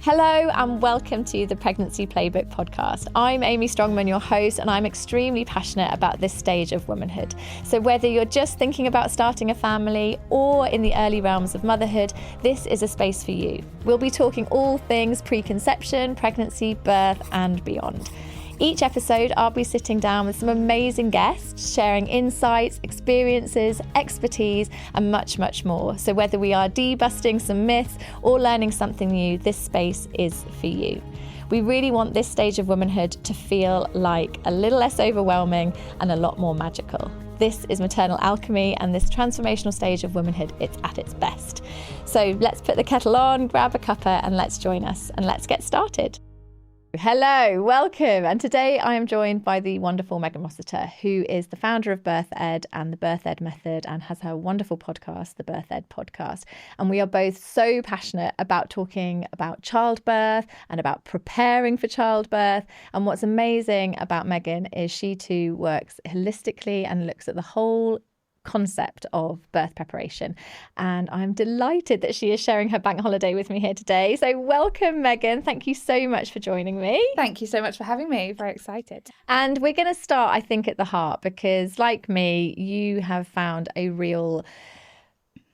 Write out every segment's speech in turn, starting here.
Hello and welcome to the Pregnancy Playbook podcast. I'm Amy Strongman, your host, and I'm extremely passionate about this stage of womanhood. So whether you're just thinking about starting a family or in the early realms of motherhood, this is a space for you. We'll be talking all things preconception, pregnancy, birth, and beyond. Each episode, I'll be sitting down with some amazing guests, sharing insights, experiences, expertise, and much, much more. So whether we are debusting some myths or learning something new, this space is for you. We really want this stage of womanhood to feel like a little less overwhelming and a lot more magical. This is maternal alchemy, and this transformational stage of womanhood, it's at its best. So let's put the kettle on, grab a cuppa, and let's join us, and let's get started. Hello, welcome. And today I am joined by the wonderful Megan Rossiter, who is the founder of Birth.Ed and the Birth.Ed method, and has her wonderful podcast, the Birth.Ed podcast. And we are both so passionate about talking about childbirth and about preparing for childbirth. And what's amazing about Megan is she too works holistically and looks at the whole concept of birth preparation, and I'm delighted that she is sharing her bank holiday with me here today. So welcome, Megan. Thank you so much for joining me. Thank you so much for having me. Very excited. And we're going to start, I think, at the heart, because like me, you have found a real,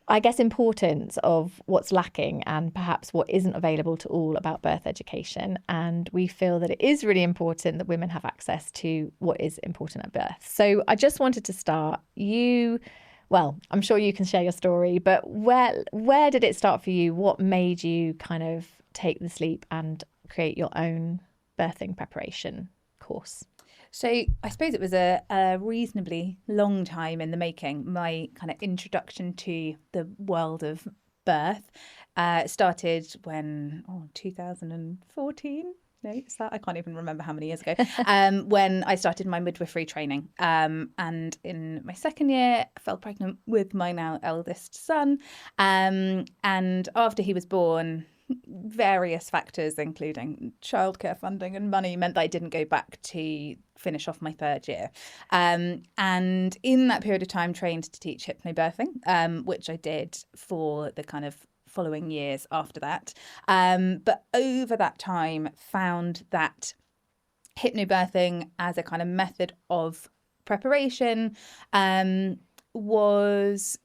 I guess, importance of what's lacking and perhaps what isn't available to all about birth education. And we feel that it is really important that women have access to what is important at birth. So I just wanted to start well, I'm sure you can share your story, but where did it start for you? What made you kind of take this leap and create your own birthing preparation course? So I suppose it was a reasonably long time in the making. My kind of introduction to the world of birth started when, 2014? No, is that? I can't even remember how many years ago, when I started my midwifery training. And in my second year, I fell pregnant with my now eldest son. And after he was born, various factors, including childcare funding and money, meant that I didn't go back to finish off my third year. And in that period of time, trained to teach hypnobirthing, which I did for the kind of following years after that. But over that time, found that hypnobirthing as a kind of method of preparation was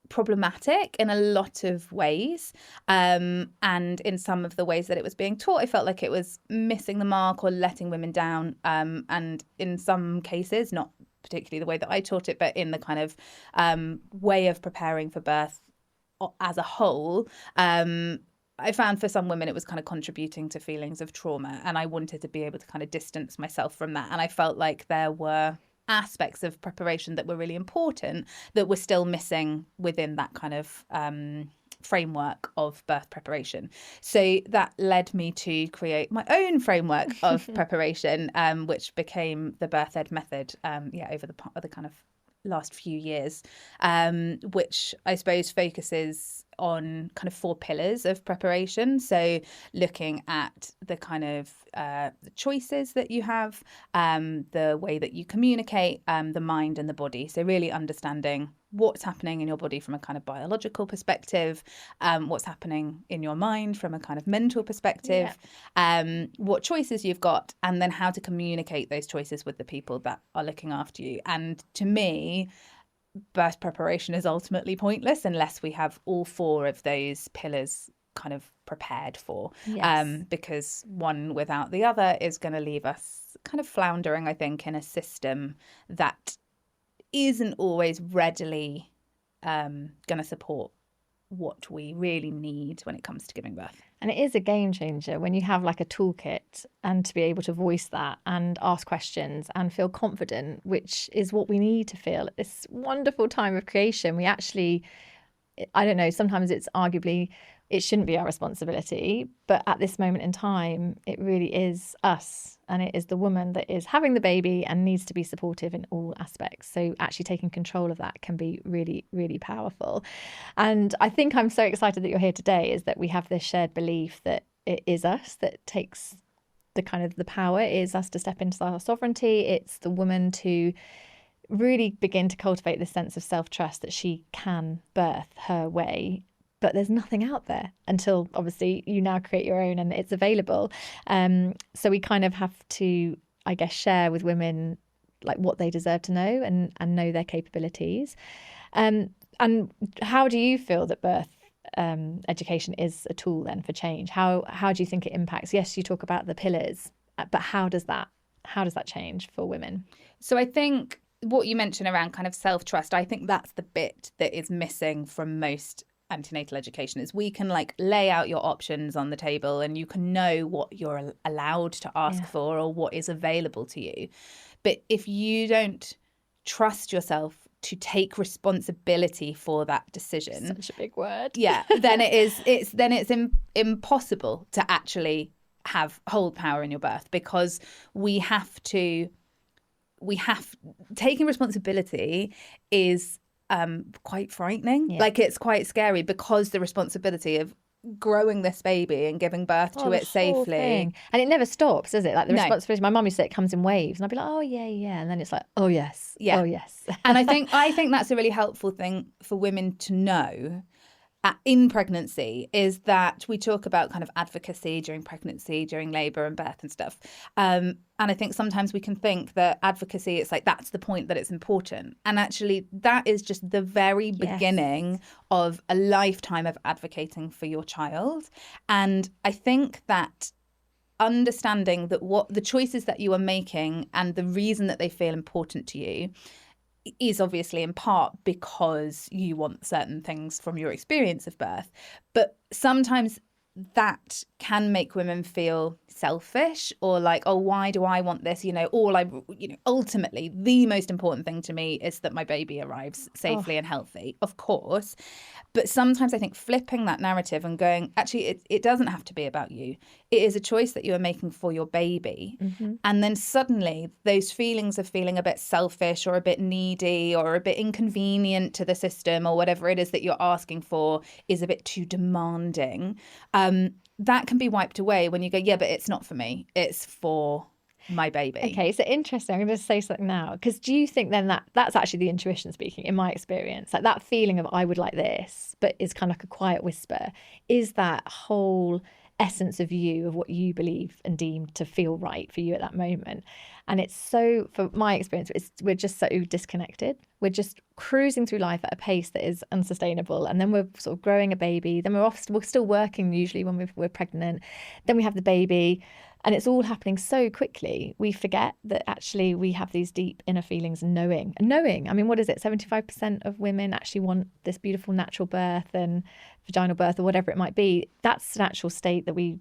problematic in a lot of ways, and in some of the ways that it was being taught, I felt like it was missing the mark or letting women down, and in some cases, not particularly the way that I taught it, but in the kind of way of preparing for birth as a whole, I found for some women it was kind of contributing to feelings of trauma, and I wanted to be able to kind of distance myself from that. And I felt like there were aspects of preparation that were really important that were still missing within that kind of framework of birth preparation. So that led me to create my own framework of preparation, which became the Birth.Ed method over the kind of last few years, which I suppose focuses on kind of 4 pillars of preparation. So looking at the kind of the choices that you have, the way that you communicate, the mind and the body. So really understanding what's happening in your body from a kind of biological perspective, what's happening in your mind from a kind of mental perspective, what choices you've got, and then how to communicate those choices with the people that are looking after you. And to me, birth preparation is ultimately pointless unless we have all 4 of those pillars kind of prepared for, because one without the other is going to leave us kind of floundering, I think, in a system that isn't always readily going to support what we really need when it comes to giving birth. And it is a game changer when you have like a toolkit, and to be able to voice that and ask questions and feel confident, which is what we need to feel at this wonderful time of creation. We actually, I don't know, sometimes it's arguably, it shouldn't be our responsibility, but at this moment in time, it really is us, and it is the woman that is having the baby and needs to be supportive in all aspects. So actually taking control of that can be really, really powerful. And I think I'm so excited that you're here today, is that we have this shared belief that it is us that takes the kind of the power. It is us to step into our sovereignty. It's the woman to really begin to cultivate this sense of self-trust that she can birth her way but there's nothing out there until obviously you now create your own and it's available. So we kind of have to, I guess, share with women like what they deserve to know and know their capabilities. And how do you feel that birth education is a tool then for change? How do you think it impacts? Yes, you talk about the pillars, but how does that change for women? So I think what you mentioned around kind of self-trust, I think that's the bit that is missing from most antenatal education, is we can like lay out your options on the table and you can know what you're allowed to ask for or what is available to you. But if you don't trust yourself to take responsibility for that decision, such a big word, then it's impossible to actually hold power in your birth, because taking responsibility is quite frightening. Like, it's quite scary, because the responsibility of growing this baby and giving birth to it safely, and it never stops, does it? Like the responsibility, my mum used to say it comes in waves, and I'd be like, oh yeah, and then it's like, oh yes. And I think that's a really helpful thing for women to know in pregnancy, is that we talk about kind of advocacy during pregnancy, during labour and birth and stuff. And I think sometimes we can think that advocacy, it's like that's the point, that it's important. And actually that is just the very beginning of a lifetime of advocating for your child. And I think that understanding that what the choices that you are making and the reason that they feel important to you is obviously in part because you want certain things from your experience of birth. But sometimes that can make women feel selfish, or like, oh, why do I want this? Ultimately, the most important thing to me is that my baby arrives safely and healthy, of course. But sometimes I think flipping that narrative and going, actually, it doesn't have to be about you. It is a choice that you are making for your baby. Mm-hmm. And then suddenly those feelings of feeling a bit selfish or a bit needy or a bit inconvenient to the system, or whatever it is that you're asking for is a bit too demanding. That can be wiped away when you go, yeah, but it's not for me. It's for my baby. Okay, so interesting. I'm going to say something now, because do you think then that's actually the intuition speaking, in my experience, like that feeling of I would like this, but is kind of like a quiet whisper, is that whole essence of you, of what you believe and deem to feel right for you at that moment. And it's so, for my experience, we're just so disconnected. We're just cruising through life at a pace that is unsustainable. And then we're sort of growing a baby. Then we're still working usually when we're pregnant. Then we have the baby. And it's all happening so quickly, we forget that actually we have these deep inner feelings and knowing. I mean, what is it? 75% of women actually want this beautiful natural birth and vaginal birth or whatever it might be. That's an actual state that we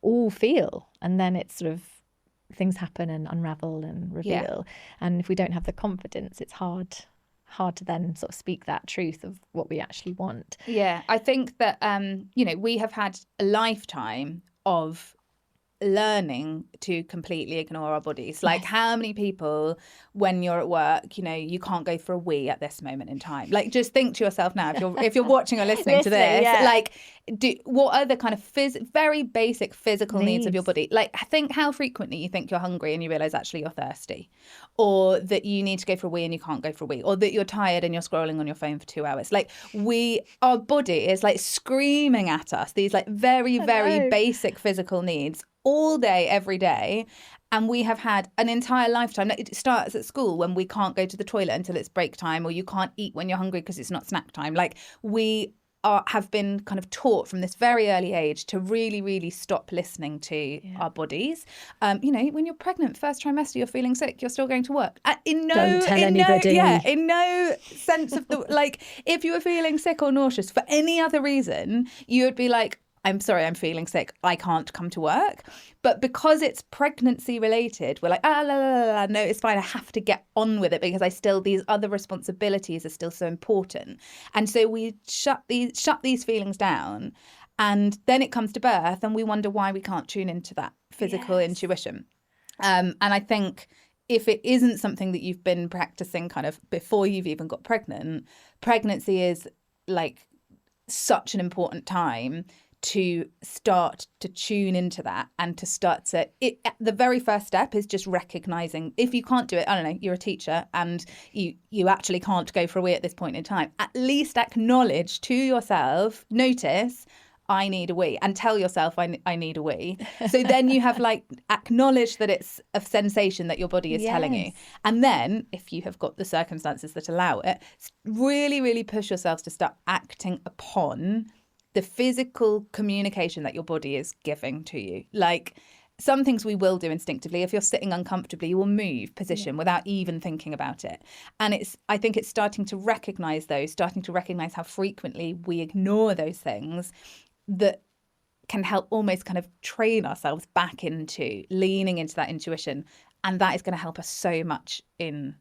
all feel. And then it's sort of things happen and unravel and reveal. And if we don't have the confidence, it's hard to then sort of speak that truth of what we actually want. Yeah, I think that, we have had a lifetime of learning to completely ignore our bodies. Like, how many people, when you're at work, you can't go for a wee at this moment in time. Like, just think to yourself now, if you're watching or listening to this, like, what are the kind of very basic physical needs of your body? Like, think how frequently you think you're hungry and you realise actually you're thirsty, or that you need to go for a wee and you can't go for a wee, or that you're tired and you're scrolling on your phone for 2 hours. Like, our body is like screaming at us these like very, very basic physical needs all day, every day. And we have had an entire lifetime. It starts at school when we can't go to the toilet until it's break time, or you can't eat when you're hungry because it's not snack time. Like, we have been kind of taught from this very early age to really, really stop listening to our bodies. When you're pregnant, first trimester, you're feeling sick, you're still going to work. Don't tell anybody. In no sense of the, like, if you were feeling sick or nauseous for any other reason, you would be like, I'm sorry, I'm feeling sick, I can't come to work. But because it's pregnancy related, we're like, no, it's fine, I have to get on with it because these other responsibilities are still so important. And so we shut these feelings down, and then it comes to birth and we wonder why we can't tune into that physical intuition. And I think if it isn't something that you've been practicing kind of before you've even got pregnant, pregnancy is like such an important time to start to tune into that and to start to the very first step is just recognizing, if you can't do it, I don't know, you're a teacher and you actually can't go for a wee at this point in time, at least acknowledge to yourself, notice, I need a wee, and tell yourself I need a wee. So then you have like acknowledged that it's a sensation that your body is telling you. And then if you have got the circumstances that allow it, really, really push yourselves to start acting upon the physical communication that your body is giving to you. Like, some things we will do instinctively. If you're sitting uncomfortably, you will move position without even thinking about it. And I think it's starting to recognize how frequently we ignore those things that can help almost kind of train ourselves back into leaning into that intuition. And that is going to help us so much in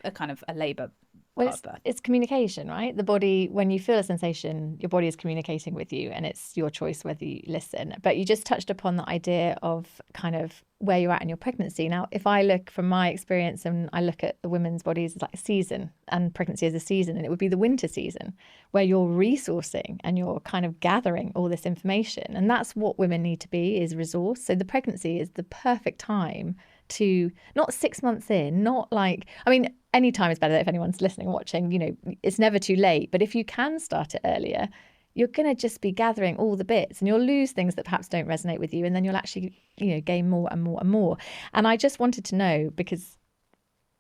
a kind of a labour. Well, it's communication, right? The body, when you feel a sensation, your body is communicating with you, and it's your choice whether you listen. But you just touched upon the idea of kind of where you're at in your pregnancy. Now, if I look from my experience and I look at the women's bodies as like a season, and pregnancy as a season, and it would be the winter season where you're resourcing and you're kind of gathering all this information. And that's what women need to be, is resource. So the pregnancy is the perfect time to, not 6 months in, not like, I mean, any time is better if anyone's listening and watching, you know, it's never too late. But if you can start it earlier, you're going to just be gathering all the bits, and you'll lose things that perhaps don't resonate with you. And then you'll actually, you know, gain more and more and more. And I just wanted to know, because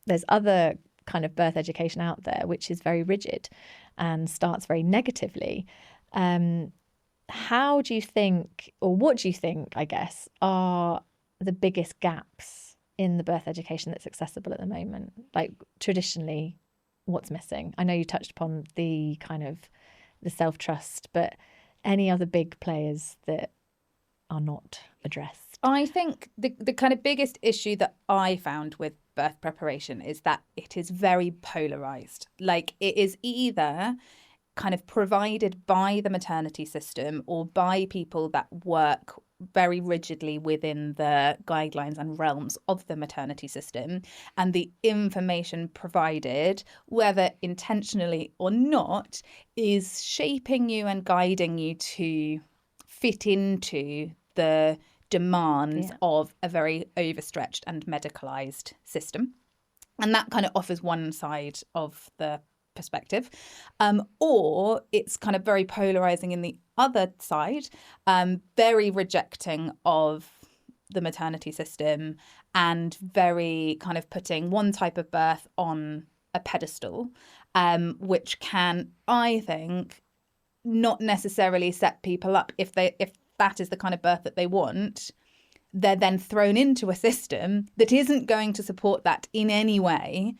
there's other kind of birth education out there, which is very rigid and starts very negatively. How do you think, or what do you think, I guess, are the biggest gaps in the birth education that's accessible at the moment? Like, traditionally, what's missing? I know you touched upon the kind of the self-trust, but any other big players that are not addressed? I think the kind of biggest issue that I found with birth preparation is that it is very polarized. Like, it is either kind of provided by the maternity system or by people that work very rigidly within the guidelines and realms of the maternity system, and the information provided, whether intentionally or not, is shaping you and guiding you to fit into the demands of a very overstretched and medicalized system. And that kind of offers one side of the perspective, or it's kind of very polarizing in the other side, very rejecting of the maternity system and very kind of putting one type of birth on a pedestal, which can, I think, not necessarily set people up. If that is the kind of birth that they want, they're then thrown into a system that isn't going to support that in any way.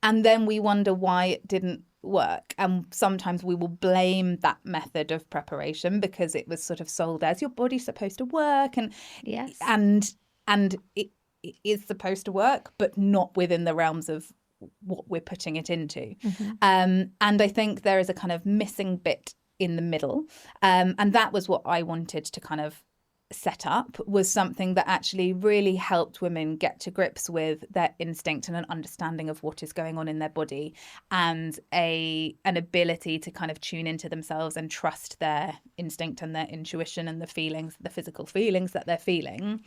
And then we wonder why it didn't work. And sometimes we will blame that method of preparation because it was sort of sold as your body's supposed to work. And and it is supposed to work, but not within the realms of what we're putting it into. Mm-hmm. And I think there is a kind of missing bit in the middle. And that was what I wanted to kind of set up, was something that actually really helped women get to grips with their instinct and an understanding of what is going on in their body, and an ability to kind of tune into themselves and trust their instinct and their intuition and the feelings, the physical feelings that they're feeling,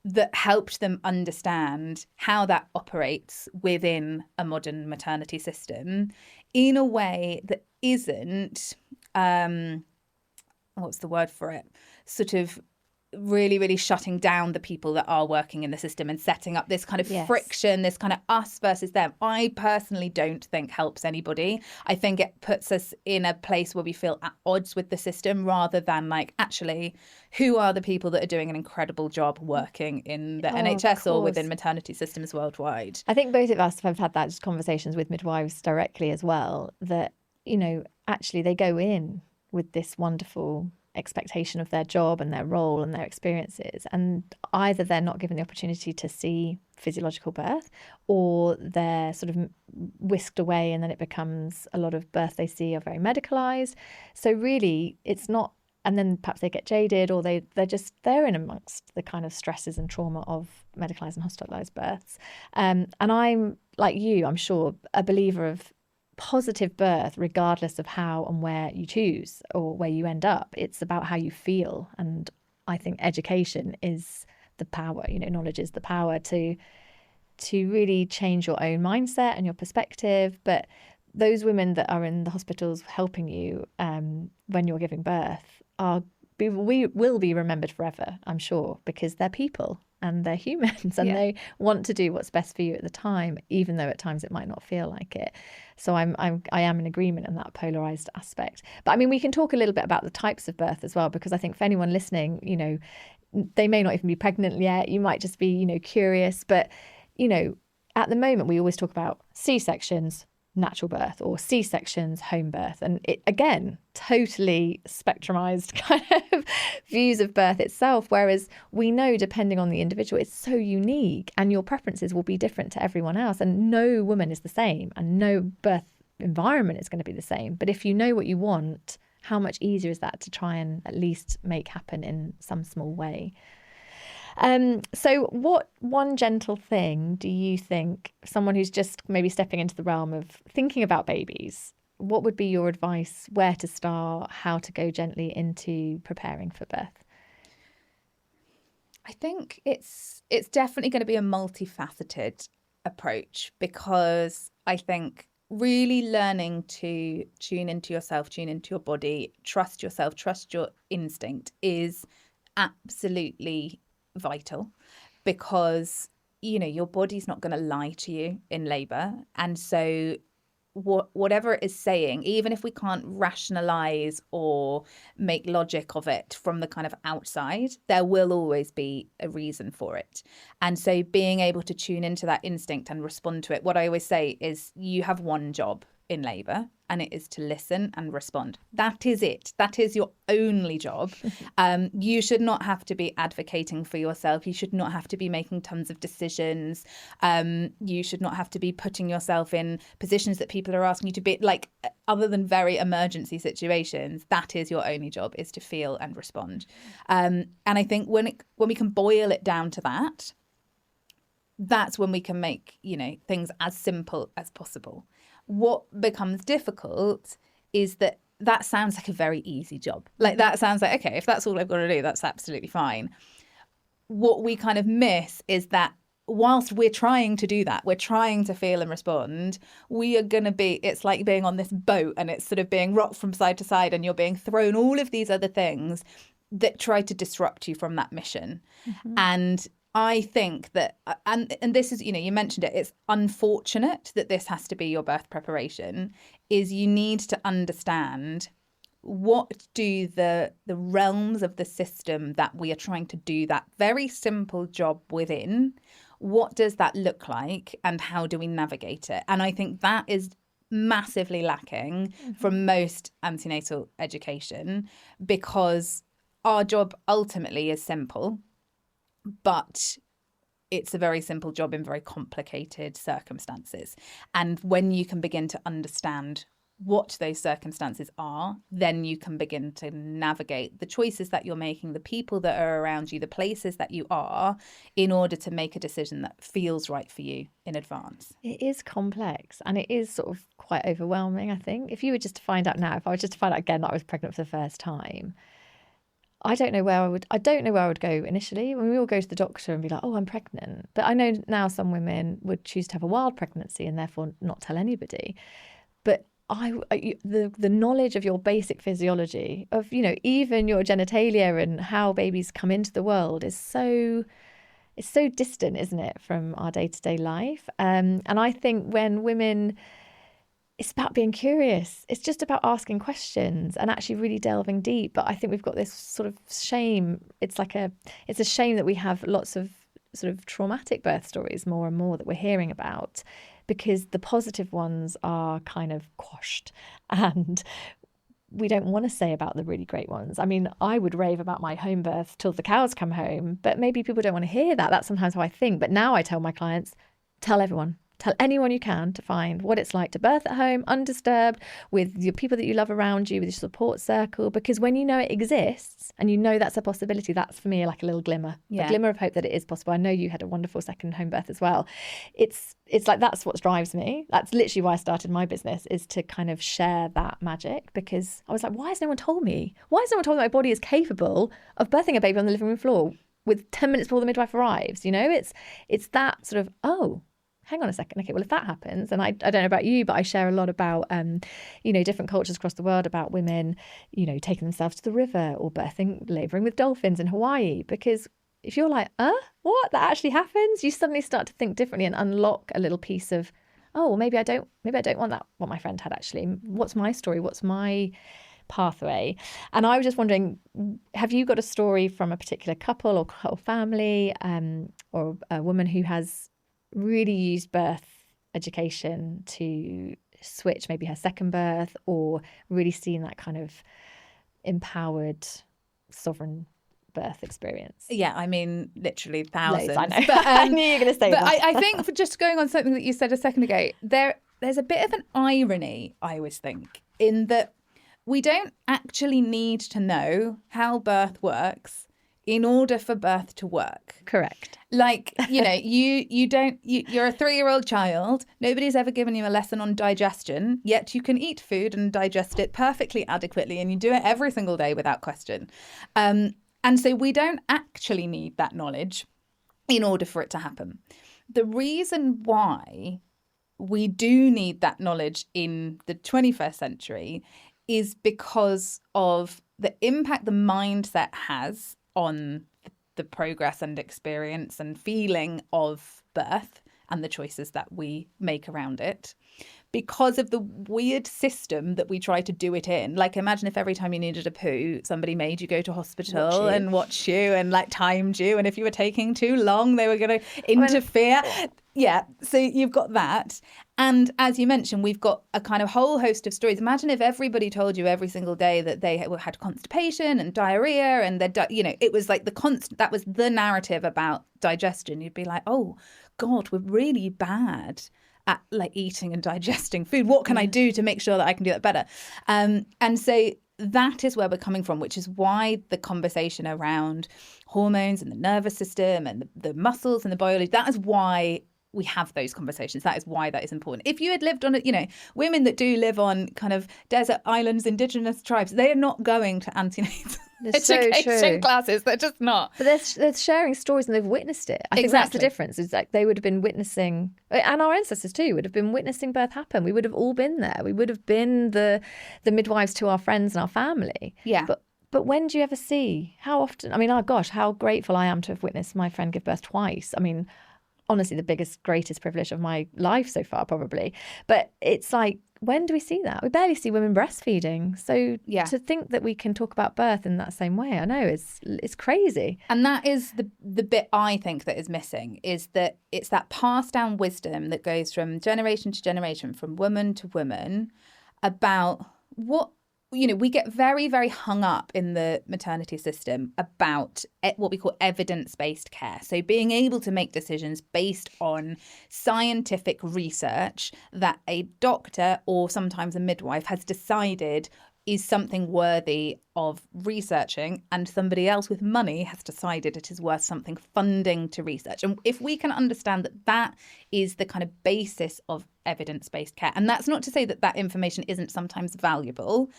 that helped them understand how that operates within a modern maternity system in a way that isn't what's the word for it, sort of really, really shutting down the people that are working in the system and setting up this kind of friction, this kind of us versus them. I personally don't think helps anybody. I think it puts us in a place where we feel at odds with the system, rather than like, actually, who are the people that are doing an incredible job working in the NHS or within maternity systems worldwide? I think both of us have had that conversations with midwives directly as well, that, you know, actually they go in with this wonderful expectation of their job and their role and their experiences, and either they're not given the opportunity to see physiological birth, or they're sort of whisked away, and then it becomes a lot of birth they see are very medicalized. So really it's not, and then perhaps they get jaded, or they're in amongst the kind of stresses and trauma of medicalized and hospitalized births. And I'm, like you, I'm sure, a believer of positive birth, regardless of how and where you choose or where you end up. It's about how you feel. And I think education is the power, knowledge is the power to really change your own mindset and your perspective. But those women that are in the hospitals helping you when you're giving birth we will be remembered forever, I'm sure, because they're people and they're humans and they want to do what's best for you at the time, even though at times it might not feel like it. So I am in agreement in that polarized aspect. But I mean, we can talk a little bit about the types of birth as well, because I think for anyone listening, they may not even be pregnant yet. You might just be, curious. But, at the moment, we always talk about C-sections, natural birth, or C-sections, home birth. And it, again, totally spectrumized kind of views of birth itself. Whereas we know, depending on the individual, it's so unique and your preferences will be different to everyone else. And no woman is the same and no birth environment is going to be the same. But if you know what you want, how much easier is that to try and at least make happen in some small way? So what one gentle thing do you think, someone who's just maybe stepping into the realm of thinking about babies, what would be your advice, where to start, how to go gently into preparing for birth? I think it's definitely going to be a multifaceted approach, because I think really learning to tune into yourself, tune into your body, trust yourself, trust your instinct is absolutely vital, because your body's not going to lie to you in labor. And so whatever it is saying, even if we can't rationalize or make logic of it from the kind of outside, there will always be a reason for it. And so being able to tune into that instinct and respond to it, what I always say is you have one job in labor, and it is to listen and respond. That is it. That is your only job. You should not have to be advocating for yourself. You should not have to be making tons of decisions. You should not have to be putting yourself in positions that people are asking you to be, like, other than very emergency situations. That is your only job, is to feel and respond. And I think when we can boil it down to that, that's when we can make, things as simple as possible. What becomes difficult is that sounds like a very easy job. Like, that sounds like, okay, if that's all I've got to do, that's absolutely fine. What we kind of miss is that whilst we're trying to do that, we're trying to feel and respond, we are going to be, it's like being on this boat and it's sort of being rocked from side to side and you're being thrown all of these other things that try to disrupt you from that mission. Mm-hmm. And I think that, and this is, you mentioned it, it's unfortunate that this has to be your birth preparation, is you need to understand what do the realms of the system that we are trying to do that very simple job within, what does that look like and how do we navigate it? And I think that is massively lacking from most antenatal education, because our job ultimately is simple, but it's a very simple job in very complicated circumstances. And when you can begin to understand what those circumstances are, then you can begin to navigate the choices that you're making, the people that are around you, the places that you are, in order to make a decision that feels right for you in advance. It is complex and it is sort of quite overwhelming, I think. If you were just to find out now, if I was just to find out again that I was pregnant for the first time, I don't know where I would go initially. When we all go to the doctor and be like, oh, I'm pregnant. But I know now some women would choose to have a wild pregnancy and therefore not tell anybody. But the knowledge of your basic physiology, of, even your genitalia and how babies come into the world it's so distant, isn't it, from our day-to-day life? And I think when women, it's about being curious. It's just about asking questions and actually really delving deep. But I think we've got this sort of shame. It's a shame that we have lots of sort of traumatic birth stories more and more that we're hearing about, because the positive ones are kind of quashed and we don't want to say about the really great ones. I mean, I would rave about my home birth till the cows come home, but maybe people don't want to hear that. That's sometimes how I think. But now I tell my clients, tell everyone, Tell anyone you can to find what it's like to birth at home, undisturbed, with your people that you love around you, with your support circle. Because when you know it exists and you know that's a possibility, that's for me like a little glimmer, a glimmer of hope that it is possible. I know you had a wonderful second home birth as well. It's like that's what drives me. That's literally why I started my business, is to kind of share that magic, because I was like, why has no one told me? Why has no one told me my body is capable of birthing a baby on the living room floor with 10 minutes before the midwife arrives? You know, it's that sort of, oh, hang on a second. Okay, well, if that happens, and I don't know about you, but I share a lot about, different cultures across the world about women, taking themselves to the river or labouring with dolphins in Hawaii. Because if you're like, what? That actually happens? You suddenly start to think differently and unlock a little piece of, oh, well, maybe I don't want that, what my friend had actually. What's my story? What's my pathway? And I was just wondering, have you got a story from a particular couple or whole family, or a woman who has really used birth education to switch maybe her second birth, or really seen that kind of empowered, sovereign birth experience? Yeah, I mean, literally thousands. Loads, I know. But, I knew you were going to say that. But I think, for just going on something that you said a second ago, there's a bit of an irony, I always think, in that we don't actually need to know how birth works in order for birth to work. Correct. Like, you're a 3-year-old child. Nobody's ever given you a lesson on digestion, yet you can eat food and digest it perfectly adequately, and you do it every single day without question. And so we don't actually need that knowledge in order for it to happen. The reason why we do need that knowledge in the 21st century is because of the impact the mindset has on the progress and experience and feeling of birth and the choices that we make around it, because of the weird system that we try to do it in. Like, imagine if every time you needed a poo, somebody made you go to hospital and watch you and like timed you, and if you were taking too long, they were going to interfere. Yeah, so you've got that. And as you mentioned, we've got a kind of whole host of stories. Imagine if everybody told you every single day that they had constipation and diarrhea, and it was like that was the narrative about digestion. You'd be like, oh God, we're really bad at like eating and digesting food. What can I do to make sure that I can do that better? And so that is where we're coming from, which is why the conversation around hormones and the nervous system and the muscles and the biology, that is why we have those conversations. That is why that is important. If you had lived on women that do live on kind of desert islands, indigenous tribes, they are not going to antenatal education classes. They're just not. But they're sharing stories and they've witnessed it. I think that's the difference. It's like they would have been witnessing, and our ancestors too would have been witnessing birth happen. We would have all been there. We would have been the midwives to our friends and our family. Yeah. But when do you ever see? How often? I mean, oh gosh, how grateful I am to have witnessed my friend give birth twice. I mean, honestly, the greatest privilege of my life so far, probably. But it's like, when do we see that? We barely see women breastfeeding. So to think that we can talk about birth in that same way, I know it's crazy. And that is the bit I think that is missing, is that it's that passed down wisdom that goes from generation to generation, from woman to woman, about what, we get very, very hung up in the maternity system about what we call evidence-based care. So being able to make decisions based on scientific research that a doctor or sometimes a midwife has decided is something worthy of researching, and somebody else with money has decided it is worth something funding to research. And if we can understand that that is the kind of basis of evidence-based care, and that's not to say that that information isn't sometimes valuable,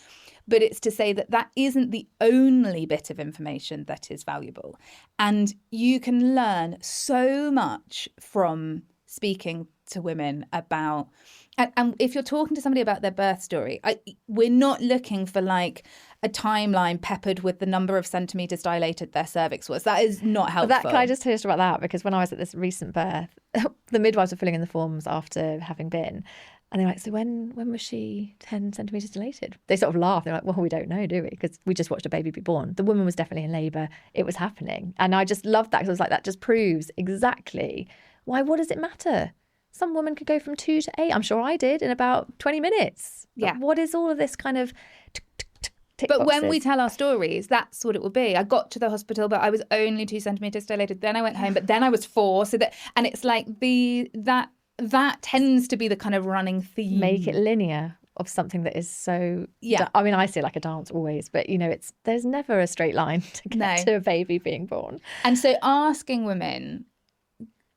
but it's to say that that isn't the only bit of information that is valuable. And you can learn so much from speaking to women about, and if you're talking to somebody about their birth story, we're not looking for like a timeline peppered with the number of centimetres dilated their cervix was. That is not helpful. Can I just hear about that? Because when I was at this recent birth, the midwives were filling in the forms after having been. And they're like, so when was she 10 centimetres dilated? They sort of laugh. They're like, well, we don't know, do we? Because we just watched a baby be born. The woman was definitely in labour. It was happening. And I just loved that, because I was like, that just proves exactly why. What does it matter? Some woman could go from 2 to 8. I'm sure I did in about 20 minutes. Yeah. But what is all of this kind of tick But boxes? when we tell our stories, that's what it will be. I got to the hospital, but I was only 2 centimetres dilated. Then I went home, but then I was 4. And it's like that tends to be the kind of running theme. Make it linear of something that is so... Yeah. I mean, I see it like a dance always, but, there's never a straight line to get to a baby being born. And so asking women...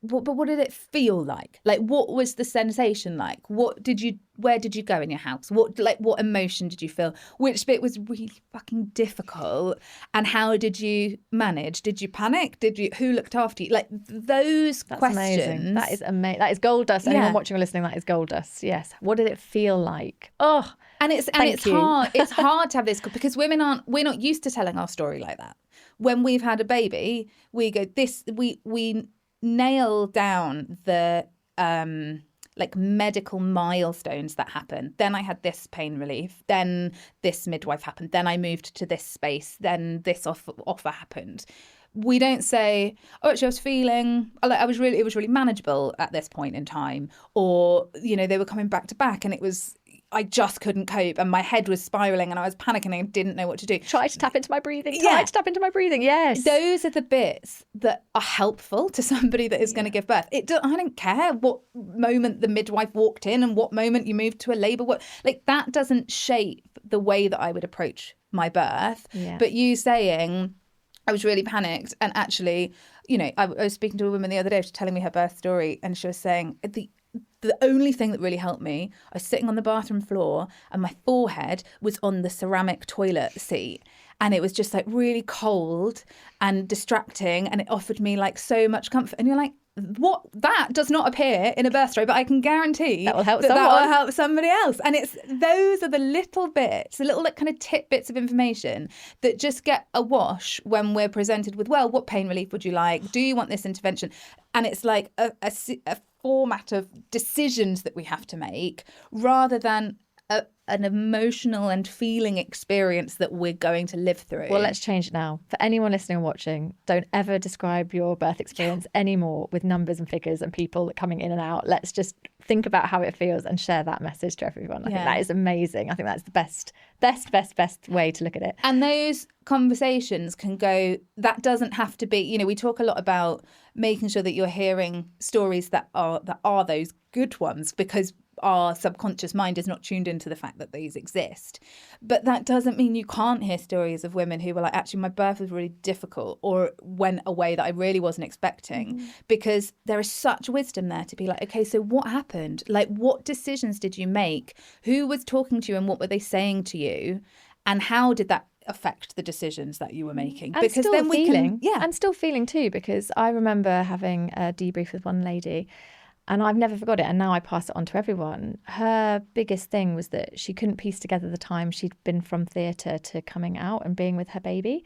But what did it feel like? Like, what was the sensation like? Where did you go in your house? What emotion did you feel? Which bit was really fucking difficult? And how did you manage? Did you panic? Who looked after you? Like, those questions. Amazing. That is amazing. That is gold dust. Anyone watching or listening, that is gold dust. Yes. What did it feel like? Oh, and it's hard. It's hard to have this because we're not used to telling our story like that. When we've had a baby, we go we nail down the medical milestones that happen. Then I had this pain relief. Then this midwife happened. Then I moved to this space. Then this offer happened. We don't say, oh, actually, I was feeling like it was really manageable at this point in time, or they were coming back to back, and I just couldn't cope, and my head was spiraling, and I was panicking, and I didn't know what to do. Try to tap into my breathing. Yes. Those are the bits that are helpful to somebody that is going to give birth. I don't care what moment the midwife walked in and what moment you moved to a labour. That doesn't shape the way that I would approach my birth. Yeah. But you saying, I was really panicked, and actually, I was speaking to a woman the other day, she was telling me her birth story, and she was saying the only thing that really helped me, I was sitting on the bathroom floor and my forehead was on the ceramic toilet seat. And it was just like really cold and distracting. And it offered me like so much comfort. And you're like, what? That does not appear in a birth story, but I can guarantee that will help somebody else. And those are the little bits, the little kind of tidbits of information that just get awash when we're presented with, well, what pain relief would you like? Do you want this intervention? And it's like a format of decisions that we have to make rather than an emotional and feeling experience that we're going to live through. Well, let's change it now. For anyone listening and watching, don't ever describe your birth experience anymore with numbers and figures and people coming in and out. Let's just think about how it feels and share that message to everyone. I think that is amazing. I think that's the best way to look at it. And those conversations can go, that doesn't have to be, we talk a lot about making sure that you're hearing stories that are those good ones, because our subconscious mind is not tuned into the fact that these exist. But that doesn't mean you can't hear stories of women who were like, actually, my birth was really difficult or went a way that I really wasn't expecting, because there is such wisdom there to be like, okay, so what happened? Like, what decisions did you make? Who was talking to you and what were they saying to you? And how did that affect the decisions that you were making? And because still then we feeling, can, and still feeling too, because I remember having a debrief with one lady, and I've never forgot it, and now I pass it on to everyone. Her biggest thing was that she couldn't piece together the time she'd been from theatre to coming out and being with her baby.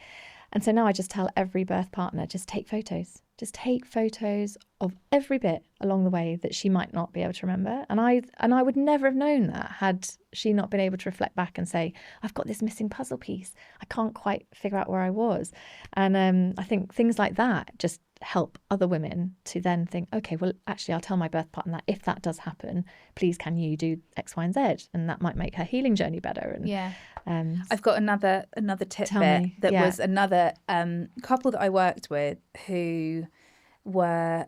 And so now I just tell every birth partner, just take photos. Just take photos of every bit along the way that she might not be able to remember. And I would never have known that had she not been able to reflect back and say, I've got this missing puzzle piece. I can't quite figure out where I was. And I think things like that just help other women to then think, okay, well, actually, I'll tell my birth partner that if that does happen, please can you do X, Y, and Z? And that might make her healing journey better. And I've got another tidbit that was another couple that I worked with who were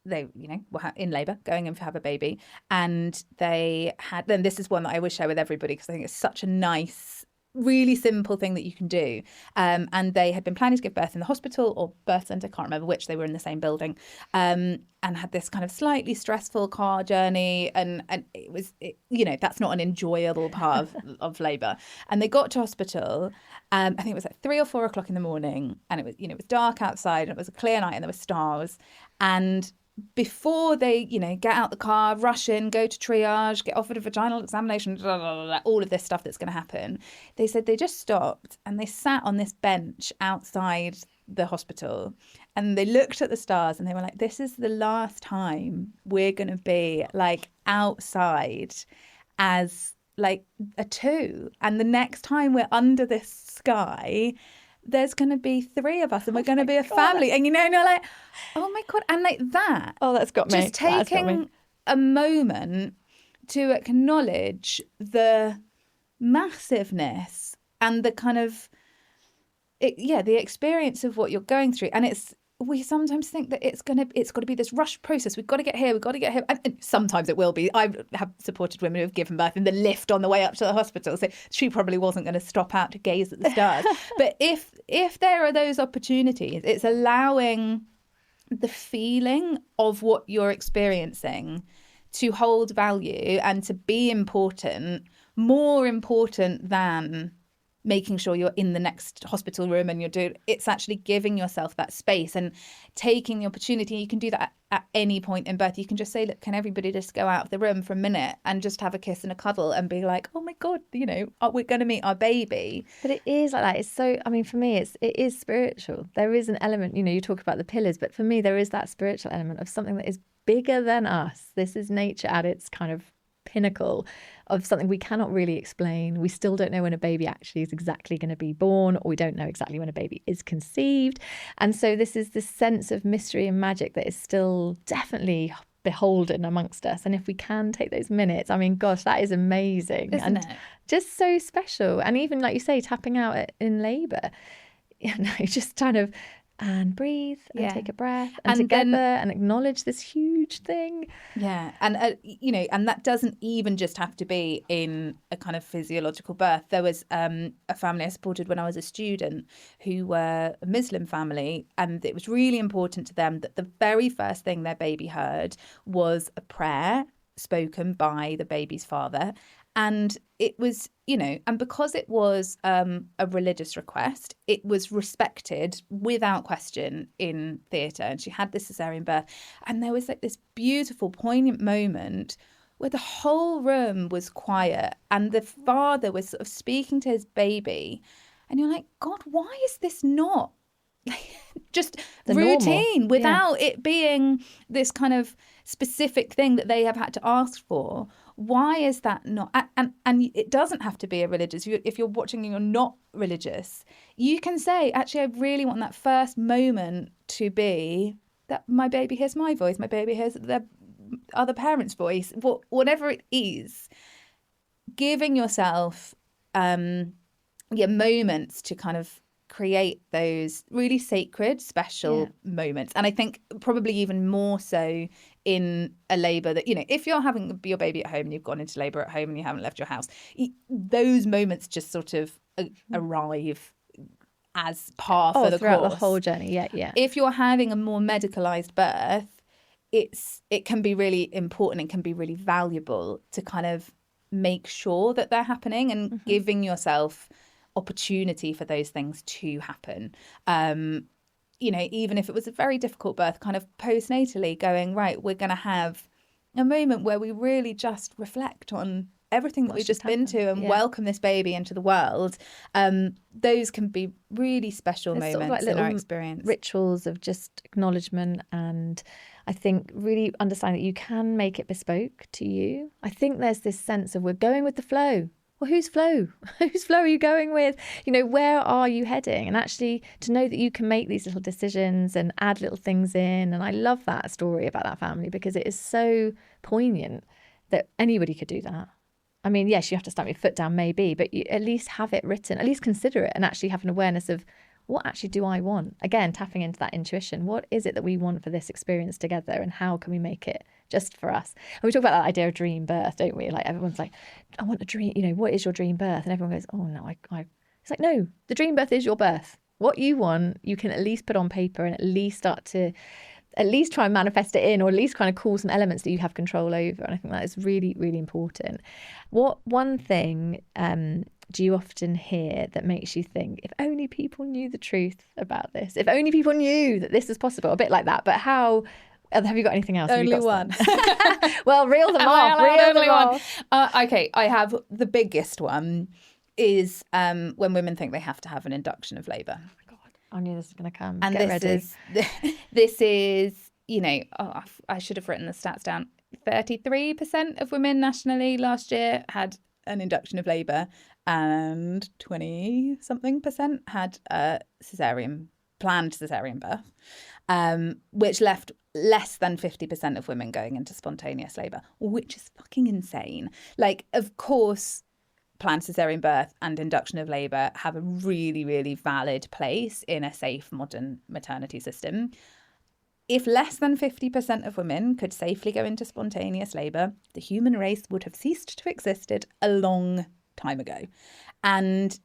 in labour, going in to have a baby, and they had. Then this is one that I always share with everybody because I think it's such a nice, really simple thing that you can do. And they had been planning to give birth in the hospital or birth centre, can't remember which, they were in the same building, and had this kind of slightly stressful car journey, and it was that's not an enjoyable part of labour. And they got to hospital, I think it was like 3 or 4 o'clock in the morning, and it was it was dark outside, and it was a clear night, and there were stars. And before they, get out the car, rush in, go to triage, get offered a vaginal examination, blah, blah, blah, blah, all of this stuff that's going to happen, they said they just stopped and they sat on this bench outside the hospital and they looked at the stars and they were like, this is the last time we're going to be like outside as like a two. And the next time we're under this sky, there's going to be 3 of us and we're going to be a family. And you're like, oh my God. And like that. Oh, that's got me. Just taking a moment to acknowledge the massiveness and the kind of, the experience of what you're going through. And we sometimes think that it's got to be this rushed process. We've got to get here. And sometimes it will be. I have supported women who have given birth in the lift on the way up to the hospital, so she probably wasn't going to stop out to gaze at the stars. But if there are those opportunities, it's allowing the feeling of what you're experiencing to hold value and to be important, more important than making sure you're in the next hospital room and it's actually giving yourself that space and taking the opportunity. You can do that at any point in birth. You can just say, look, can everybody just go out of the room for a minute and just have a kiss and a cuddle and be like, oh my God, we're going to meet our baby. But it is like that. It's so, I mean, for me, it is spiritual. There is an element, you talk about the pillars, but for me, there is that spiritual element of something that is bigger than us. This is nature at its kind of pinnacle of something we cannot really explain. We still don't know when a baby actually is exactly going to be born, or we don't know exactly when a baby is conceived. And so this is this sense of mystery and magic that is still definitely beholden amongst us. And if we can take those minutes, I mean, gosh, that is amazing. Isn't it? Just so special. And even like you say, tapping out in labour, just kind of and breathe and take a breath and together and acknowledge this huge thing. Yeah. And, and that doesn't even just have to be in a kind of physiological birth. There was a family I supported when I was a student who were a Muslim family, and it was really important to them that the very first thing their baby heard was a prayer spoken by the baby's father. And it was, and because it was a religious request, it was respected without question in theatre. And she had this cesarean birth. And there was like this beautiful, poignant moment where the whole room was quiet and the father was sort of speaking to his baby. And you're like, God, why is this not just the routine normal, without it being this kind of specific thing that they have had to ask for? Why is that not? And it doesn't have to be a religious. If you're watching and you're not religious, you can say, actually, I really want that first moment to be that my baby hears my voice, my baby hears their other parent's voice, whatever it is. Giving yourself moments to kind of create those really sacred, special moments. And I think probably even more so in a labour that, if you're having your baby at home and you've gone into labour at home and you haven't left your house, those moments just sort of arrive as par for the throughout course. The whole journey, yeah. If you're having a more medicalised birth, it can be really important and can be really valuable to kind of make sure that they're happening and giving yourself opportunity for those things to happen. Even if it was a very difficult birth, kind of postnatally going, right, we're going to have a moment where we really just reflect on everything that we've just been to and welcome this baby into the world. Those can be really special moments sort of like in our experience. Rituals of just acknowledgement, and I think really understanding that you can make it bespoke to you. I think there's this sense of we're going with the flow. Well, whose flow? Whose flow are you going with? Where are you heading? And actually to know that you can make these little decisions and add little things in. And I love that story about that family because it is so poignant that anybody could do that. I mean, yes, you have to stamp your foot down maybe, but you at least have it written, at least consider it and actually have an awareness of what actually do I want? Again, tapping into that intuition. What is it that we want for this experience together and how can we make it just for us? And we talk about that idea of dream birth, don't we? Like everyone's like, I want a dream, what is your dream birth? And everyone goes, oh no, it's like, no, the dream birth is your birth. What you want, you can at least put on paper and at least start to try and manifest it in, or at least kind of call some elements that you have control over. And I think that is really, really important. What one thing do you often hear that makes you think, if only people knew the truth about this, if only people knew that this is possible, a bit like that, but how, have you got anything else? Only one. Well, reel them off. Okay, I have the biggest one is when women think they have to have an induction of labour. Oh my God, I knew this was going to come. And Get ready. This is, I should have written the stats down. 33% of women nationally last year had an induction of labour, and 20-something% had a planned cesarean birth, which left less than 50% of women going into spontaneous labour, which is fucking insane. Like, of course, planned cesarean birth and induction of labour have a really, really valid place in a safe modern maternity system. If less than 50% of women could safely go into spontaneous labour, the human race would have ceased to exist a long time ago. And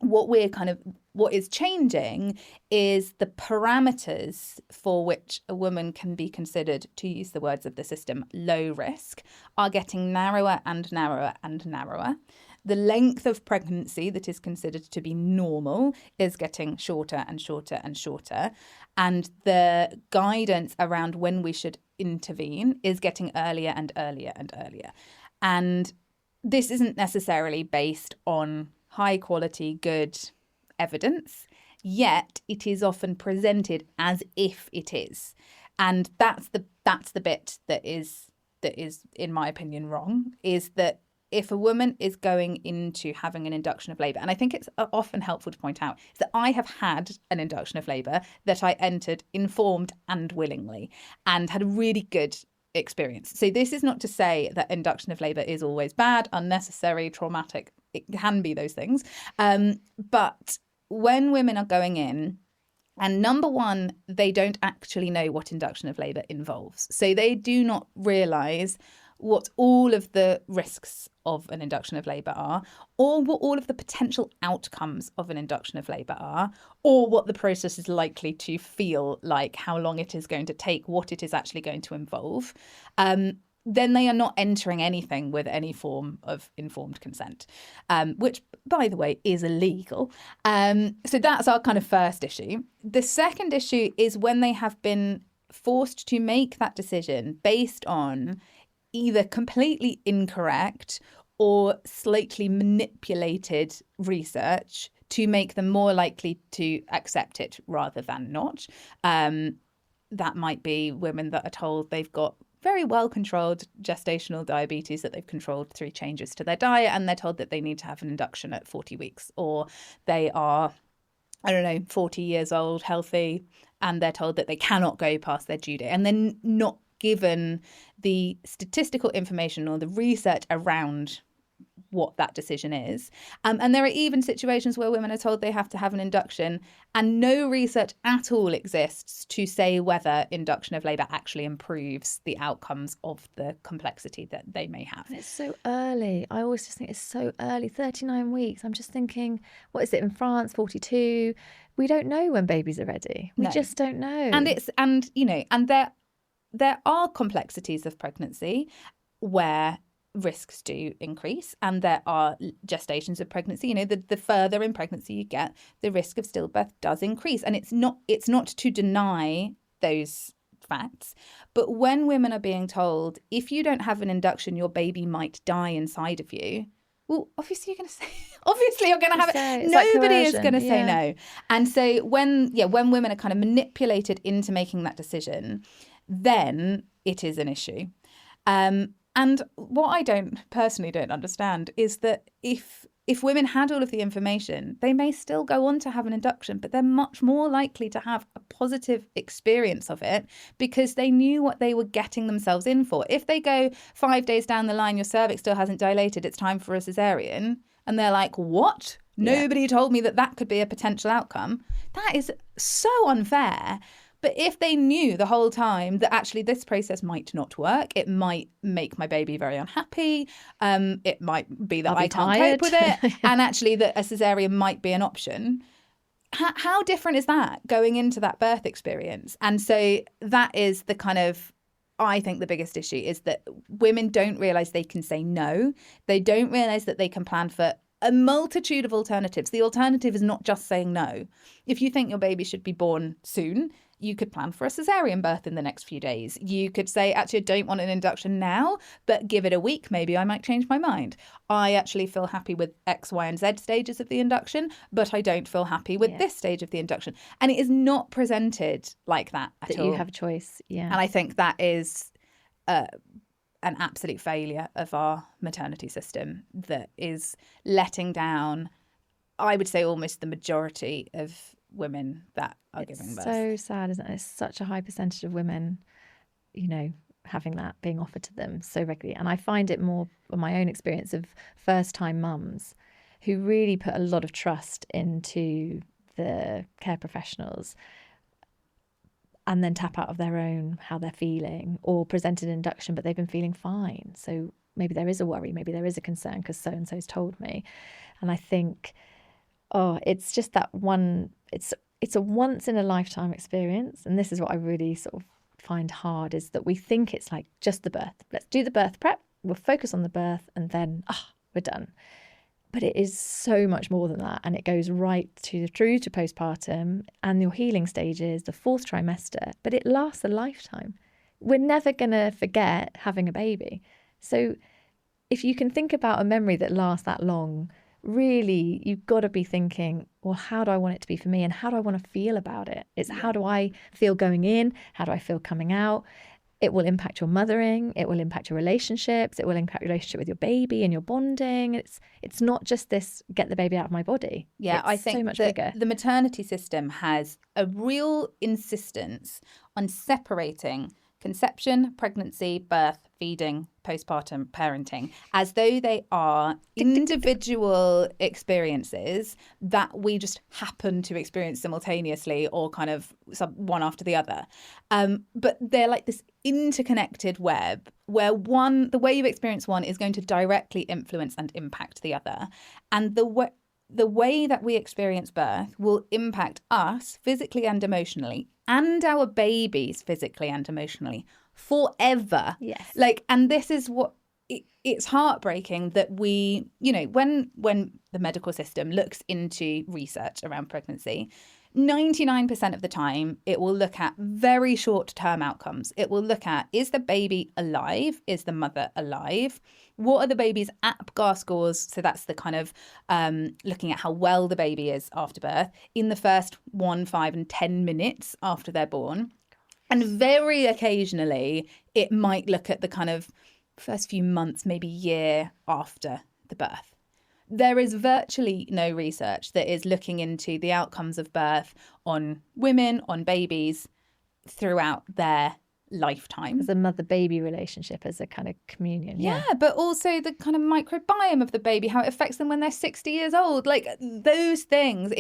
what is changing is the parameters for which a woman can be considered, to use the words of the system, low risk, are getting narrower and narrower and narrower. The length of pregnancy that is considered to be normal is getting shorter and shorter and shorter. And the guidance around when we should intervene is getting earlier and earlier and earlier. And this isn't necessarily based on high quality, good evidence, yet it is often presented as if it is. And that's the bit that is, in my opinion, wrong, is that if a woman is going into having an induction of labour, and I think it's often helpful to point out, is that I have had an induction of labour that I entered informed and willingly and had a really good experience. So this is not to say that induction of labour is always bad, unnecessary, traumatic. It can be those things. But when women are going in, and number one, they don't actually know what induction of labour involves. So they do not realise what all of the risks of an induction of labour are, or what all of the potential outcomes of an induction of labour are, or what the process is likely to feel like, how long it is going to take, what it is actually going to involve, then they are not entering anything with any form of informed consent, which, by the way, is illegal. So that's our kind of first issue. The second issue is when they have been forced to make that decision based on either completely incorrect or slightly manipulated research to make them more likely to accept it rather than not. That might be women that are told they've got very well-controlled gestational diabetes that they've controlled through changes to their diet, and they're told that they need to have an induction at 40 weeks. Or they are, 40 years old, healthy, and they're told that they cannot go past their due date. And they're not given the statistical information or the research around what that decision is. And there are even situations where women are told they have to have an induction and no research at all exists to say whether induction of labour actually improves the outcomes of the complexity that they may have. And it's so early. I always just think it's so early, 39 weeks. I'm just thinking, what is it in France, 42? We don't know when babies are ready. We just don't know. And there are complexities of pregnancy where risks do increase, and there are gestations of pregnancy. The further in pregnancy you get, the risk of stillbirth does increase, and it's not to deny those facts. But when women are being told, if you don't have an induction, your baby might die inside of you. Well, obviously you're going to have it. Nobody is going to say no. And so when women are kind of manipulated into making that decision, then it is an issue. And what I personally don't understand is that if women had all of the information, they may still go on to have an induction, but they're much more likely to have a positive experience of it because they knew what they were getting themselves in for. If they go 5 days down the line, your cervix still hasn't dilated, it's time for a cesarean, and they're like, what? Nobody told me that could be a potential outcome. That is so unfair. But if they knew the whole time that actually this process might not work, it might make my baby very unhappy, it might be that I can't cope with it, and actually that a cesarean might be an option, how different is that going into that birth experience? And so that is the kind of, I think the biggest issue is that women don't realise they can say no. They don't realise that they can plan for a multitude of alternatives. The alternative is not just saying no. If you think your baby should be born soon, you could plan for a cesarean birth in the next few days. You could say, actually, I don't want an induction now, but give it a week. Maybe I might change my mind. I actually feel happy with X, Y, and Z stages of the induction, but I don't feel happy with this stage of the induction. And it is not presented like that at all. That you have a choice, And I think that is an absolute failure of our maternity system that is letting down, I would say, almost the majority of women that are giving birth. It's so sad, isn't it? It's such a high percentage of women, having that being offered to them so regularly. And I find it more on my own experience of first-time mums who really put a lot of trust into the care professionals and then tap out of their own how they're feeling, or present an induction but they've been feeling fine. So maybe there is a worry, maybe there is a concern because so-and-so's told me. And I think, it's just that one, it's a once in a lifetime experience. And this is what I really sort of find hard, is that we think it's like just the birth. Let's do the birth prep, we'll focus on the birth and then we're done. But it is so much more than that. And it goes right through to postpartum and your healing stages, the 4th trimester, but it lasts a lifetime. We're never going to forget having a baby. So if you can think about a memory that lasts that long, really, you've got to be thinking, well, how do I want it to be for me? And how do I want to feel about it? It's how do I feel going in? How do I feel coming out? It will impact your mothering. It will impact your relationships. It will impact your relationship with your baby and your bonding. It's not just this, get the baby out of my body. Yeah, it's I think so much bigger. The maternity system has a real insistence on separating conception, pregnancy, birth, feeding, postpartum, parenting, as though they are individual experiences that we just happen to experience simultaneously or kind of one after the other. But they're like this interconnected web where the way you experience one is going to directly influence and impact the other. And the way that we experience birth will impact us physically and emotionally, and our babies physically and emotionally forever. Yes. And this is what it's heartbreaking that we, when the medical system looks into research around pregnancy, 99% of the time, it will look at very short-term outcomes. It will look at, is the baby alive? Is the mother alive? What are the baby's APGAR scores? So that's the kind of looking at how well the baby is after birth in the first 1, 5, and 10 minutes after they're born. And very occasionally, it might look at the kind of first few months, maybe year after the birth. There is virtually no research that is looking into the outcomes of birth on women, on babies throughout their lifetime. As a mother-baby relationship, as a kind of communion. Yeah, but also the kind of microbiome of the baby, how it affects them when they're 60 years old. Those things,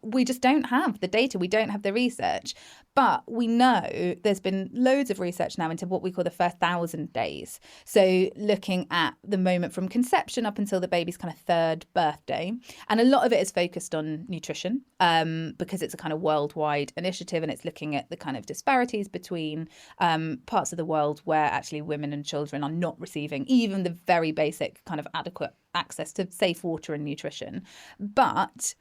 we just don't have the data. We don't have the research. But we know there's been loads of research now into what we call the first 1,000 days. So looking at the moment from conception up until the baby's kind of 3rd birthday. And a lot of it is focused on nutrition because it's a kind of worldwide initiative, and it's looking at the kind of disparities between parts of the world where actually women and children are not receiving even the very basic kind of adequate access to safe water and nutrition. But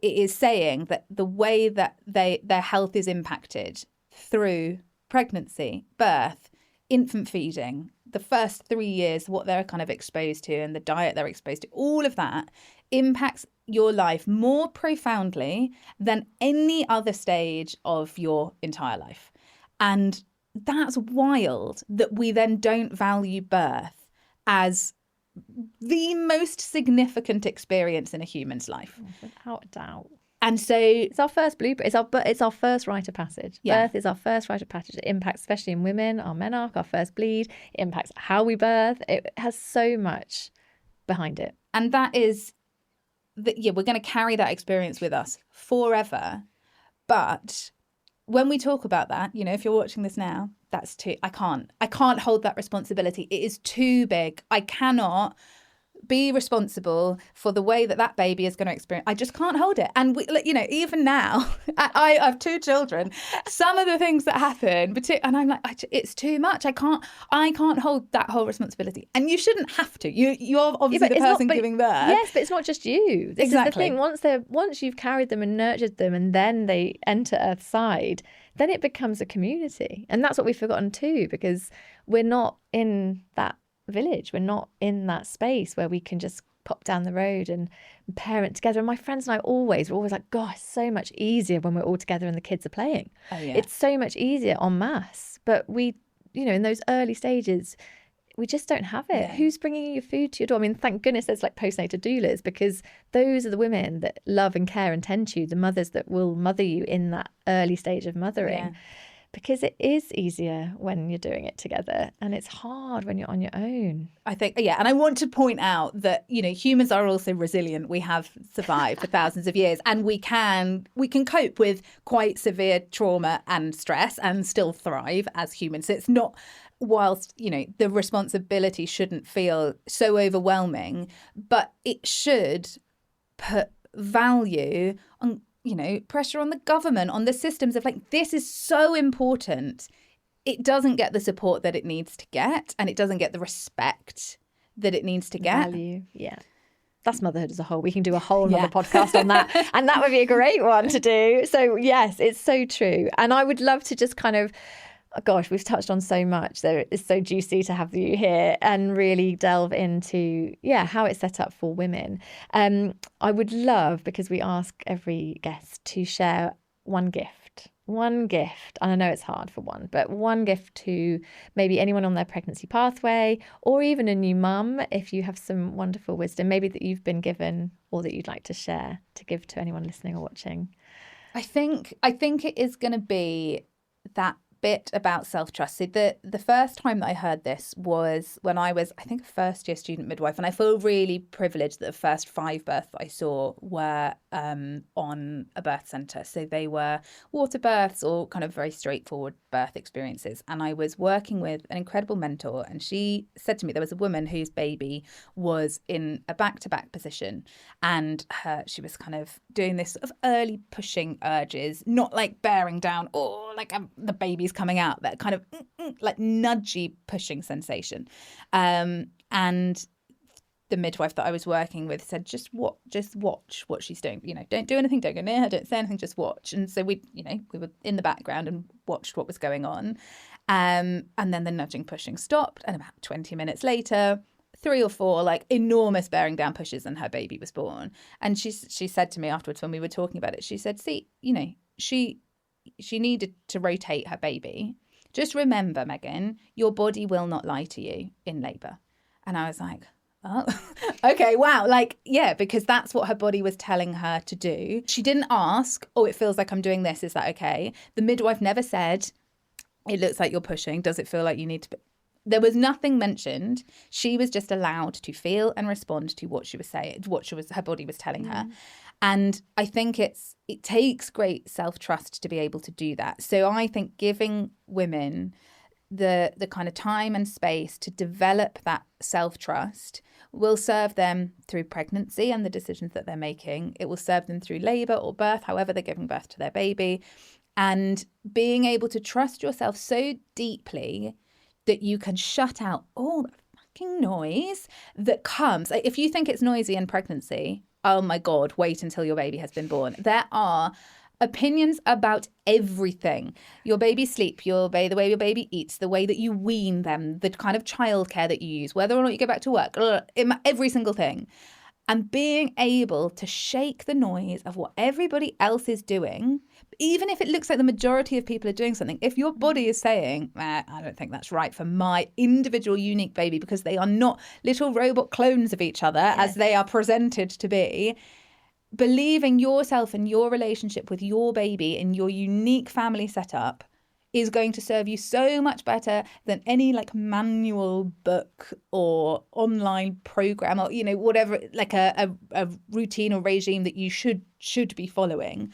it is saying that the way that their health is impacted through pregnancy, birth, infant feeding, the first 3 years, what they're kind of exposed to and the diet they're exposed to, all of that impacts your life more profoundly than any other stage of your entire life. And that's wild that we then don't value birth as the most significant experience in a human's life. Without a doubt. And so it's our first blueprint. It's our first rite of passage. Yeah. Birth is our first rite of passage. It impacts, especially in women, our menarche, our first bleed. It impacts how we birth. It has so much behind it. And that is, we're going to carry that experience with us forever. But when we talk about that, if you're watching this now, that's too, I can't hold that responsibility. It is too big. I cannot be responsible for the way that baby is going to experience. I just can't hold it. And even now, I have 2 children. Some of the things that happen, and I'm like, it's too much. I can't hold that whole responsibility. And you shouldn't have to. You're obviously the person giving birth. Yes, but it's not just you. This exactly. is the thing. Once you've carried them and nurtured them, and then they enter Earth's side, then it becomes a community. And that's what we've forgotten too, because we're not in that village. We're not in that space where we can just pop down the road and parent together. And my friends and I were always like, God, it's so much easier when we're all together and the kids are playing. Oh, yeah. It's so much easier en masse. But we, in those early stages, we just don't have it. Yeah. Who's bringing your food to your door? I mean, thank goodness there's postnatal doulas, because those are the women that love and care and tend to you, the mothers that will mother you in that early stage of mothering. Yeah. because it is easier when you're doing it together, and it's hard when you're on your own. I think, yeah. And I want to point out that, humans are also resilient. We have survived for thousands of years, and we can cope with quite severe trauma and stress and still thrive as humans. So it's not, whilst, the responsibility shouldn't feel so overwhelming, but it should put value on, pressure on the government, on the systems of like, this is so important. It doesn't get the support that it needs to get, and it doesn't get the respect that it needs to get. Value, yeah. That's motherhood as a whole. We can do a whole other podcast on that. And that would be a great one to do. So yes, it's so true. And I would love to just kind of, gosh, we've touched on so much. So it's so juicy to have you here and really delve into, how it's set up for women. I would love, because we ask every guest to share one gift. And I know it's hard for one, but one gift to maybe anyone on their pregnancy pathway, or even a new mum, if you have some wonderful wisdom, maybe that you've been given or that you'd like to share, to give to anyone listening or watching. I think it is going to be that bit about self-trust. So the first time that I heard this was when I was, I think, a first-year student midwife, and I feel really privileged that the first 5 births that I saw were on a birth centre. So they were water births or kind of very straightforward birth experiences. And I was working with an incredible mentor, and she said to me there was a woman whose baby was in a back-to-back position, and she was kind of doing this sort of early pushing urges, not like bearing down or like the baby's coming out, that kind of like nudgy pushing sensation. And the midwife that I was working with said, just watch what she's doing. Don't do anything, don't go near her, don't say anything, just watch. And so we were in the background and watched what was going on. And then the nudging pushing stopped. And about 20 minutes later, 3 or 4 like enormous bearing down pushes, and her baby was born. And she said to me afterwards, when we were talking about it, she said, see, she needed to rotate her baby. Just remember, Megan, your body will not lie to you in labour. And I was like, oh, okay, wow. Like, yeah, because that's what her body was telling her to do. She didn't ask, oh, it feels like I'm doing this. Is that okay? The midwife never said, it looks like you're pushing. Does it feel like you need to? There was nothing mentioned. She was just allowed to feel and respond to what she was saying, her body was telling her. And I think it takes great self-trust to be able to do that. So I think giving women the kind of time and space to develop that self-trust will serve them through pregnancy and the decisions that they're making. It will serve them through labour or birth, however they're giving birth to their baby. And being able to trust yourself so deeply that you can shut out all the fucking noise that comes. If you think it's noisy in pregnancy, oh my God, wait until your baby has been born. There are opinions about everything. Your baby's sleep, the way your baby eats, the way that you wean them, the kind of childcare that you use, whether or not you go back to work, every single thing. And being able to shake the noise of what everybody else is doing, even if it looks like the majority of people are doing something, if your body is saying, I don't think that's right for my individual unique baby, because they are not little robot clones of each other as they are presented to be, believing yourself and your relationship with your baby in your unique family setup is going to serve you so much better than any like manual book or online program or, whatever, like a routine or regime that you should be following.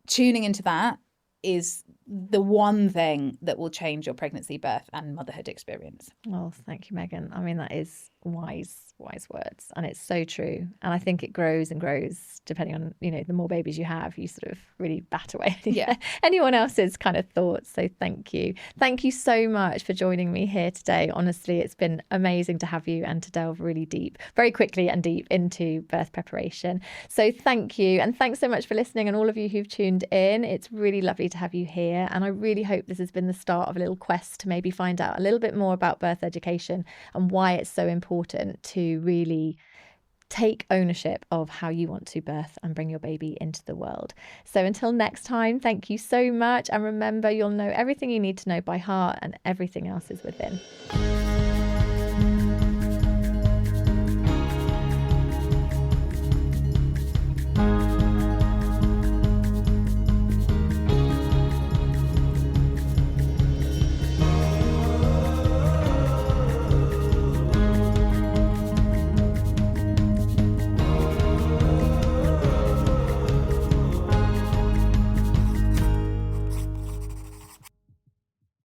Tuning into that is the one thing that will change your pregnancy, birth and motherhood experience. Well, thank you, Megan. I mean, that is wise words, and it's so true. And I think it grows and grows depending on, the more babies you have, you sort of really bat away anyone else's kind of thoughts. So thank you so much for joining me here today. Honestly, it's been amazing to have you and to delve really very quickly and deep into birth preparation. So thank you, and thanks so much for listening, and all of you who've tuned in. It's really lovely to have you here, and I really hope this has been the start of a little quest to maybe find out a little bit more about birth education and why it's so important to really take ownership of how you want to birth and bring your baby into the world. So until next time, thank you so much. And remember, you'll know everything you need to know by heart, and everything else is within.